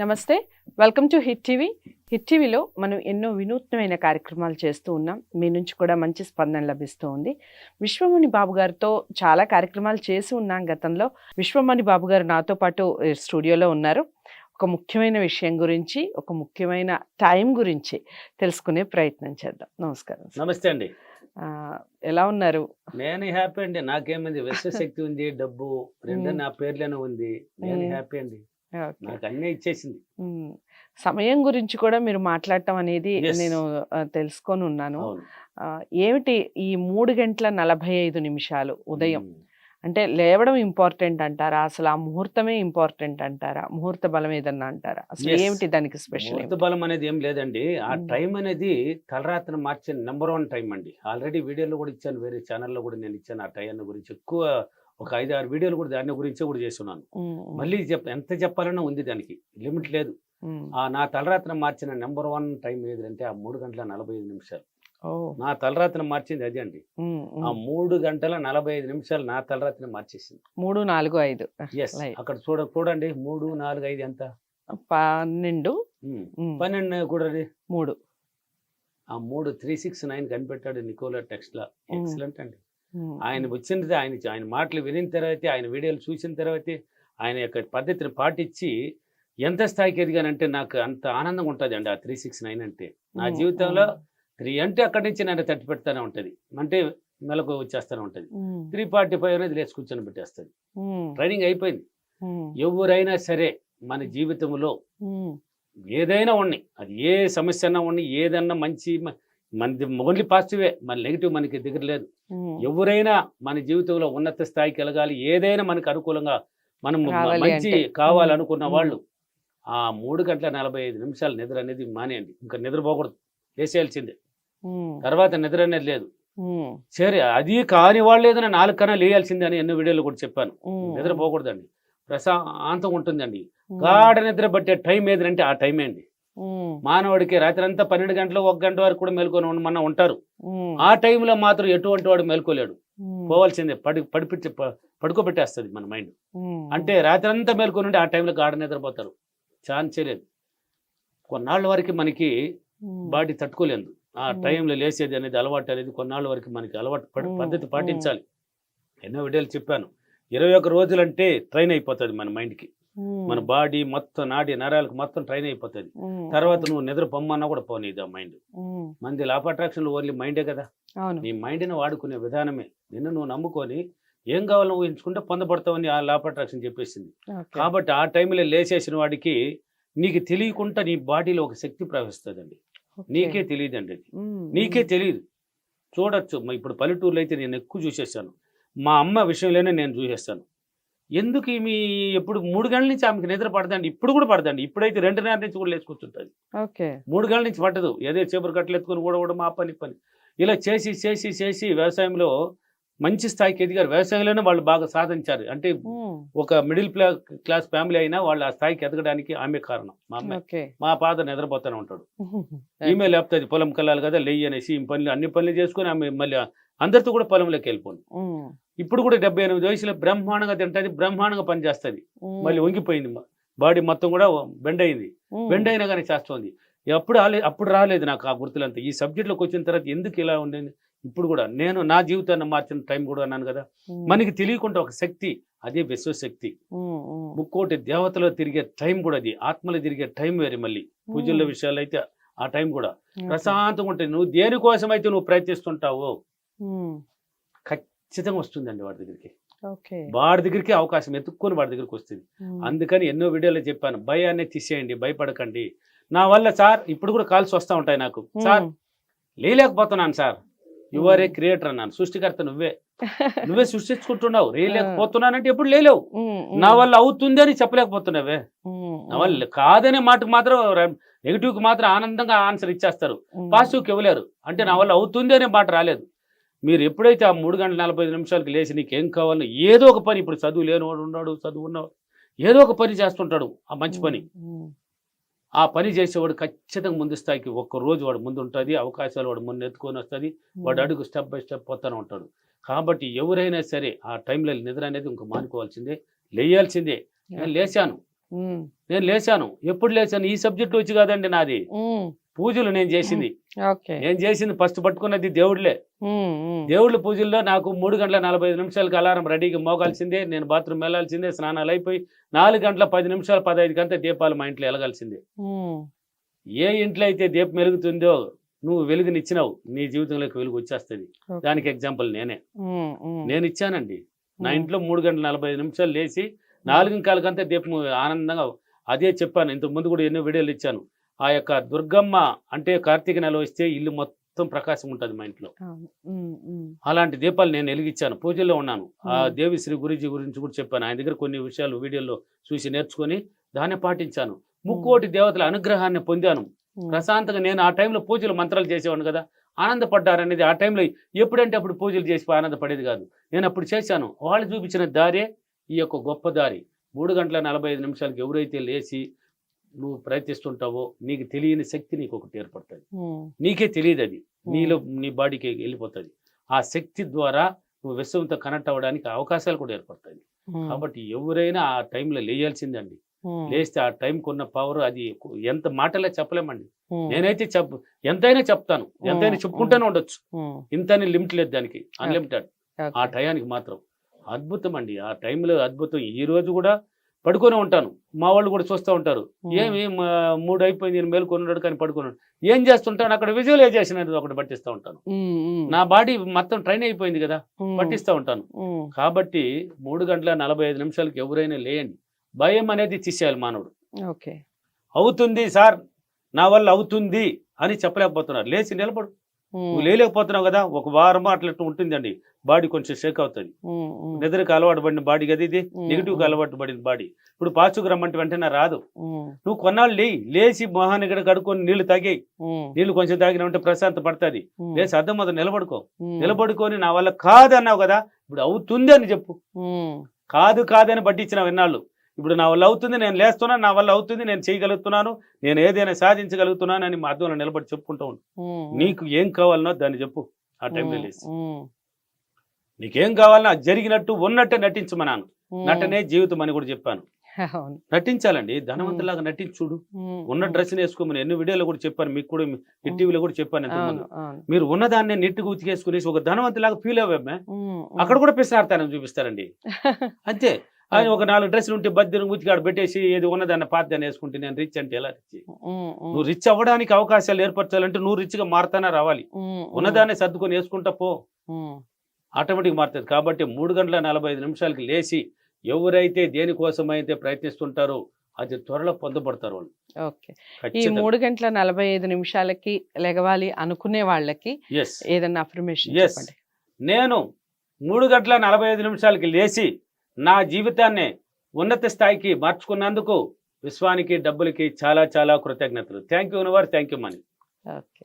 నమస్తే. Welcome to hit TV. Hit టీవీలో మనం ఎన్నో వినూత్నమైన కార్యక్రమాలు చేస్తూ ఉన్నాం. మీ నుంచి కూడా మంచి స్పందన లభిస్తూ ఉంది. విశ్వమణి బాబు గారితో చాలా కార్యక్రమాలు చేసి ఉన్నాం గతంలో. విశ్వమణి బాబు గారు నాతో పాటు స్టూడియోలో ఉన్నారు. ఒక ముఖ్యమైన విషయం గురించి, ఒక ముఖ్యమైన టైం గురించి తెలుసుకునే ప్రయత్నం చేద్దాం. నమస్కారం. నమస్తే అండి. ఎలా ఉన్నారు? నేను హ్యాపీ అండి. నాకేమైంది, విశ్వశక్తి ఉంది, డబ్బు రెండు నా పేర్లోనే ఉంది. నేను హ్యాపీ అండి. నాకు అన్నీ ఇచ్చేసింది. సమయం గురించి కూడా మీరు మాట్లాడటం అనేది నేను తెలుసుకొని ఉన్నాను. ఏమిటి ఈ 3:45 ఉదయం అంటే లేవడం ఇంపార్టెంట్ అంటారా? అసలు ఆ ముహూర్తమే ఇంపార్టెంట్ అంటారా? ముహూర్త బలం ఏదన్నా అంటారా? అసలు ఏమిటి దానికి స్పెషల్? ముహూర్త బలం అనేది ఏం లేదండి. ఆ టైం అనేది తలరాత్రి మార్చిన నెంబర్ 1 టైం అండి. ఆల్రెడీ వీడియోలో కూడా ఇచ్చాను, వేరే ఛానల్లో కూడా నేను ఇచ్చాను. ఆ టైం గురించి ఎక్కువ ఒక 5-6 వీడియోలు కూడా దాని గురించే కూడా చేస్తున్నాను. మళ్ళీ ఎంత చెప్పాలన్నా ఉంది, దానికి లిమిట్ లేదు. నా తలరాత్రి మార్చిన నెంబర్ 1 టైం ఏదంటే ఆ 3:45. నా తలరాత్రిని మార్చింది అదే అండి. ఆ 3:45 నా తలరాత్రిని మార్చేసింది. 3, 4, 5. అక్కడ చూడండి 3, 4, 5 ఎంత? 12. 12 కూడా 3. ఆ 3 369 కనిపెట్టాడు నికోలా టెక్స్లా. ఎక్సలెంట్ అండి. ఆయన వచ్చినది, ఆయన మాటలు వినిన తర్వాతే, ఆయన వీడియోలు చూసిన తర్వాతే, ఆయన యొక్క పద్ధతిని పాటించి ఎంత స్థాయికి ఎదిగానంటే నాకు అంత ఆనందంగా ఉంటుంది అండి. ఆ 369 అంటే నా జీవితంలో 3 అంటే అక్కడి నుంచి నన్ను తట్టి పెడతానే ఉంటుంది, అంటే మెలకు వచ్చేస్తూనే ఉంటుంది. 3:45 అనేది లేచి కూర్చొని పెట్టేస్తుంది. ట్రైనింగ్ అయిపోయింది. ఎవరైనా సరే మన జీవితంలో ఏదైనా ఉన్నాయి, అది ఏ సమస్య అన్నా ఉన్నాయి, ఏదన్నా మంచి మనది ఓన్లీ పాజిటివే, మన నెగిటివ్ మనకి దగ్గర లేదు. ఎవరైనా మన జీవితంలో ఉన్నత స్థాయికి వెళ్ళగాలి, ఏదైనా మనకు అనుకూలంగా మనం మంచి కావాలనుకున్న వాళ్ళు ఆ 3:45 నిద్ర అనేది మానేయండి. ఇంకా నిద్రపోకూడదు, లేసేయాల్సిందే. తర్వాత నిద్ర అనేది లేదు. సరే, అది కాని వాళ్ళు ఏదైనా 4 కన్నా లేయాల్సిందే అని ఎన్నో వీడియోలో కూడా చెప్పాను. నిద్రపోకూడదండి, ప్రశాంతంగా ఉంటుందండి. గాఢ నిద్ర పట్టే టైం ఏదంటే ఆ టైమే అండి. మానవుడికి రాత్రి అంతా 12 గంటలు 1 గంట వరకు కూడా మేల్కొని ఉండమన్నా ఉంటారు. ఆ టైంలో మాత్రం ఎటువంటి వాడు మేల్కోలేడు, పోవాల్సిందే. పడుకోబెట్టేస్తుంది మన మైండ్. అంటే రాత్రి అంతా మేల్కొని ఉండి ఆ టైంలో గాఢ నిద్రపోతారు, ఛాన్సే లేదు. కొన్నాళ్ళ వరకు మనకి బాడీ తట్టుకోలేదు. ఆ టైంలో లేసేది అనేది అలవాటు అనేది కొన్నాళ్ళ వరకు మనకి అలవాటు పద్ధతి పాటించాలి. ఎన్నో వీడియోలు చెప్పాను. 21 రోజులు అంటే ట్రైన్ అయిపోతుంది మన మైండ్కి, మన బాడీ మొత్తం, నాడి నరాలకు మొత్తం ట్రైన్ అయిపోతుంది. తర్వాత నువ్వు నిద్ర పొమ్మన్నా కూడా పోనీది ఆ మైండ్. మంది లా ఆఫ్ అట్రాక్షన్ ఓన్లీ మైండే కదా. నీ మైండ్ని వాడుకునే విధానమే. నిన్ను నువ్వు నమ్ముకొని ఏం కావాలో ఊహించుకుంటే పొందబడతావని ఆ లా ఆఫ్ అట్రాక్షన్ చెప్పేసింది. కాబట్టి ఆ టైంలో లేచేసిన వాడికి నీకు తెలియకుండా నీ బాడీలో ఒక శక్తి ప్రవహిస్తుందండి. నీకే తెలియదండి, అది నీకే తెలియదు. చూడొచ్చు, ఇప్పుడు పల్లెటూరులో అయితే నేను ఎక్కువ చూసేసాను. మా అమ్మ విషయంలోనే నేను చూసేస్తాను. ఎందుకు మీ ఎప్పుడు 3 గంటల నుంచి ఆమెకి నిద్ర పడదండి, ఇప్పుడు కూడా పడదండి. ఇప్పుడైతే 2:30 నుంచి కూడా లేచుకుంటుంటుంది. 3 గంటల నుంచి పట్టదు. ఏదో చేపలు కట్టలు ఎత్తుకొని కూడా మా పని ఇలా చేసి చేసి చేసి వ్యవసాయంలో మంచి స్థాయికి ఎదిగారు. వ్యవసాయంలోనే వాళ్ళు బాగా సాధించారు. అంటే ఒక మిడిల్ క్లాస్ ఫ్యామిలీ అయినా వాళ్ళు ఆ స్థాయికి ఎదగడానికి ఆమె కారణం. మా అమ్మ, మా ఫాదర్ నిద్రపోతూనే ఉంటాడు. ఈమె లేపుతుంది, పొలం కల్లాలి కదా లెయ్యి అనేసి అన్ని పనులు చేసుకొని ఆమె మళ్ళీ అందరితో కూడా పొలంలోకి వెళ్ళిపోయింది. ఇప్పుడు కూడా 78 వయసులో బ్రహ్మాండంగా తింటుంది, బ్రహ్మాండంగా పనిచేస్తుంది. మళ్ళీ వంగిపోయింది, బాడీ మొత్తం కూడా బెండ్ అయింది. బెండ్ అయినా కానీ చేస్తుంది. అప్పుడు రాలేదు నాకు ఆ గుర్తులంతా. ఈ సబ్జెక్ట్లోకి వచ్చిన తర్వాత ఎందుకు ఇలా ఉండేది, ఇప్పుడు కూడా నేను నా జీవితాన్ని మార్చిన టైం కూడా అన్నాను కదా. మనకి తెలియకుండా ఒక శక్తి, అదే విశ్వశక్తి. 3 దేవతలో తిరిగే టైం కూడా అది, ఆత్మలో తిరిగే టైం వేరే. మళ్ళీ పూజల విషయాలు అయితే ఆ టైం కూడా ప్రశాంతంగా ఉంటుంది. నువ్వు దేనికోసం అయితే నువ్వు ప్రయత్నిస్తుంటావో ఖచ్చితంగా వస్తుందండి వాడి దగ్గరికి. వాడి దగ్గరికి అవకాశం ఎత్తుక్కొని వాడి దగ్గరికి వస్తుంది. అందుకని ఎన్నో వీడియోలో చెప్పాను, భయాన్ని తీసేయండి, భయపడకండి. నా వల్ల సార్ ఇప్పుడు కూడా కాల్స్ వస్తూ ఉంటాయి నాకు. సార్ లేలేకపోతున్నాను sir. You are a creator అన్నాను. సృష్టికర్త నువ్వే సృష్టించుకుంటున్నావు. లేలేకపోతున్నానంటే ఎప్పుడు లేలేవు. నా వల్ల అవుతుంది అని చెప్పలేకపోతున్నావే. నా వల్ల కాదనే మాటకు మాత్రం, నెగిటివ్కి మాత్రం ఆనందంగా ఆన్సర్ ఇచ్చేస్తారు, పాజిటివ్కి ఇవ్వలేరు. అంటే నా వల్ల అవుతుంది అనే మాట రాలేదు. మీరు ఎప్పుడైతే ఆ 3:45 లేచి నీకేం కావాలో ఏదో ఒక పని, ఇప్పుడు చదువు లేనివాడు ఉన్నాడు, చదువు ఉన్నవాడు ఏదో ఒక పని చేస్తుంటాడు, ఆ మంచి పని. ఆ పని చేసేవాడు ఖచ్చితంగా ముందు స్థాయికి ఒక్కరోజు వాడు ముందు ఉంటుంది. అవకాశాలు వాడు ముందు ఎత్తుకొని వస్తుంది. వాడు అడుగు స్టెప్ బై స్టెప్ పోతూనే ఉంటాడు. కాబట్టి ఎవరైనా సరే ఆ టైంలో నిద్ర అనేది ఇంక మానుకోవాల్సిందే, లేయాల్సిందే. నేను లేచాను, ఉమ్, నేను లేచాను. ఎప్పుడు లేచాను? ఈ సబ్జెక్ట్ వచ్చి కాదండి నాది. ఉమ్, పూజలు నేను చేసింది. ఓకే. నేను చేసింది ఫస్ట్ పట్టుకున్నది దేవుళ్ళే. ఉమ్, ఉమ్, దేవుళ్ళ పూజల్లో నాకు 3:45 అలారం రెడీగా మోగాల్సిందే. నేను బాత్రూమ్ వెళ్ళాల్సిందే. స్నానాలు అయిపోయి 4:10 15 దీపాలు మా ఇంట్లో వెలగాల్సిందే. ఉమ్, ఏ ఇంట్లో అయితే దీపం వెలుగుతుందో నువ్వు వెలుగునిచ్చినావు, నీ జీవితంలోకి వెలుగు వచ్చేస్తుంది. ఓకే. దానికి ఎగ్జాంపుల్ నేనే. ఉమ్, ఉమ్, నేను ఇచ్చానండి. నా ఉమ్, ఇంట్లో 3:45 లేచి 4:15 దీపం ఆనందంగా, అదే చెప్పాను ఇంతకు ముందు కూడా ఎన్నో వీడియోలు ఇచ్చాను. ఆ యొక్క దుర్గమ్మ అంటే కార్తీక నెల వస్తే ఇల్లు మొత్తం ప్రకాశం ఉంటుంది మా ఇంట్లో. అవును. ఉమ్, ఉమ్, అలాంటి దీపాలు నేను వెలిగించాను. పూజల్లో ఉన్నాను. ఆ ఉమ్, దేవిశ్రీ గురించి కూడా చెప్పాను. ఆయన దగ్గర కొన్ని విషయాలు వీడియోలో చూసి నేర్చుకొని దాన్ని పాటించాను. ముక్కోటి దేవతల అనుగ్రహాన్ని పొందాను. ఉమ్, ప్రశాంతంగా నేను ఆ టైంలో పూజలు మంత్రాలు చేసేవాడిని కదా. ఆనందపడ్డారనేది ఆ టైంలో ఎప్పుడంటే అప్పుడు పూజలు చేసి ఆనందపడేది కాదు. నేను అప్పుడు చేశాను. వాళ్ళు చూపించిన దారే ఈ యొక్క గొప్ప దారి. 3:45 ఎవరైతే లేచి నువ్వు ప్రయత్నిస్తుంటావో నీకు తెలియని శక్తి నీకు ఒకటి ఏర్పడుతుంది. ఉమ్, నీకే తెలియదు, అది నీలో నీ బాడీకి వెళ్ళిపోతుంది. ఆ శక్తి ద్వారా నువ్వు విశ్వంతో కనెక్ట్ అవ్వడానికి అవకాశాలు కూడా ఏర్పడతాయి. ఉమ్, కాబట్టి ఎవరైనా ఆ టైంలో లేయాల్సిందండి. ఉమ్, లేస్తే ఆ టైంకి ఉన్న పవర్ అది ఎంత మాటలే చెప్పలేమండి. ఉమ్, నేనైతే ఎంతైనా చెప్తాను, ఎంతైనా చెప్పుకుంటూనే ఉండొచ్చు. ఉమ్, ఇంతని లిమిట్ లేదు దానికి, అన్లిమిటెడ్. ఓకే. ఆ టయానికి మాత్రం అద్భుతం అండి. ఆ టైంలో అద్భుతం. ఈ రోజు కూడా పడుకొని ఉంటాను. మా వాళ్ళు కూడా చూస్తూ ఉంటారు. ఏమి 3 అయిపోయింది, నేను మేలుకొన్నాడు కానీ పడుకున్నాడు. ఏం చేస్తుంటాను అక్కడ విజువలైజేషన్ అనేది ఒకటి పట్టిస్తూ ఉంటాను. ఉమ్, ఉమ్, నా బాడీ మొత్తం ట్రైన్ అయిపోయింది కదా, ఉమ్, పట్టిస్తూ ఉంటాను. ఉమ్, కాబట్టి 3:45 ఎవరైనా లేయండి. భయం అనేది తీసేయాలి మానవుడు. ఓకే. అవుతుంది సార్, నా వల్ల అవుతుంది అని చెప్పలేకపోతున్నారు. లేచి నిలబడు. ఉమ్, నువ్వు లేలేకపోతున్నావు కదా, ఒక వారం అట్లా ఉంటుందండి. బాడీ కొంచెం షేక్ అవుతుంది. ఉమ్, ఉమ్, నిద్రకు అలవాటు పడిన బాడీ కదా ఇది. ఉమ్, నెగిటివ్గా అలవాటు పడిన బాడీ ఇప్పుడు పాచుకు రమ్మంటే వెంటనే రాదు. ఉమ్, నువ్వు కొన్నాళ్ళు లేచి మొహాన్ని ఇక్కడ కడుక్కొని నీళ్లు తాగేయి. ఉమ్, నీళ్లు కొంచెం తాగిన ఉంటే ప్రశాంత పడుతుంది. ఉమ్, లేచి అద్దం మొదలు నిలబడుకో. ఉమ్, నిలబడుకొని నా వల్ల కాదన్నావు కదా, ఇప్పుడు అవుతుంది అని చెప్పు. ఉమ్, కాదని పట్టించిన విన్నాళ్ళు. ఇప్పుడు నా వల్ల అవుతుంది, నేను లేస్తున్నాను, నా వల్ల అవుతుంది, నేను చేయగలుగుతున్నాను, నేను ఏదైనా సాధించగలుగుతున్నాను అని మా అద్దంలో నిలబడి చెప్పుకుంటూ ఉండు. ఉమ్, నీకు ఏం కావాలనో దాన్ని చెప్పు. ఆ టైంలో ఉమ్, లేచి ఉమ్, నీకేం కావాలన్నా అది జరిగినట్టు ఉన్నట్టే నటించమన్నాను. ఉమ్, నటనే జీవితం అని కూడా చెప్పాను. అవును. నటించాలండి. ధనవంతులాగా నటించుడు. ఉమ్, ఉన్న డ్రెస్ వేసుకోమని ఎన్ని వీడియోలో కూడా చెప్పాను. మీకు కూడా ఈ టీవీలో కూడా చెప్పాను ఎంతమంది. అవును, అవును. మీరు ఉన్నదాన్ని నెట్టుకు ఉతికేసుకునేసి ఒక ధనవంతులాగా ఫీల్ అవ్వమే. ఉమ్, అక్కడ కూడా పిసినార్తానని చూపిస్తారండి. అంతే. ఆయన ఒక 4 డ్రెస్సులు ఉంటే బద్దెను ఉతికాడు పెట్టేసి ఏది ఉన్నదాన్ని పాతదాన్ని వేసుకుంటే నేను రిచ్ అంటే ఎలా రిచ్? ఉమ్, ఉమ్, నువ్వు రిచ్ అవ్వడానికి అవకాశాలు ఏర్పరచాలంటే నువ్వు రిచ్గా మారుతానే రావాలి. ఉమ్, ఉన్నదాన్ని సర్దుకొని వేసుకుంటా పో, ఉమ్, ఆటోమేటిక్ మారుతుంది. కాబట్టి 3:45 లేచి ఎవరైతే దేనికోసమైతే ప్రయత్నిస్తుంటారో అది త్వరలో పొందబడతారు వాళ్ళు. ఓకే. ఈ ఖచ్చితంగా. 3:45 లెగవాలి అనుకునే వాళ్ళకి ఎస్ ఏదన్నా అఫర్మేషన్ ఎస్ చెప్పండి. నేను 3:45 లేచి నా జీవితాన్ని ఉన్నత స్థాయికి మార్చుకున్నందుకు విశ్వానికి, డబ్బులకి చాలా చాలా కృతజ్ఞతలు. Thank you universe, thank you money. Okay.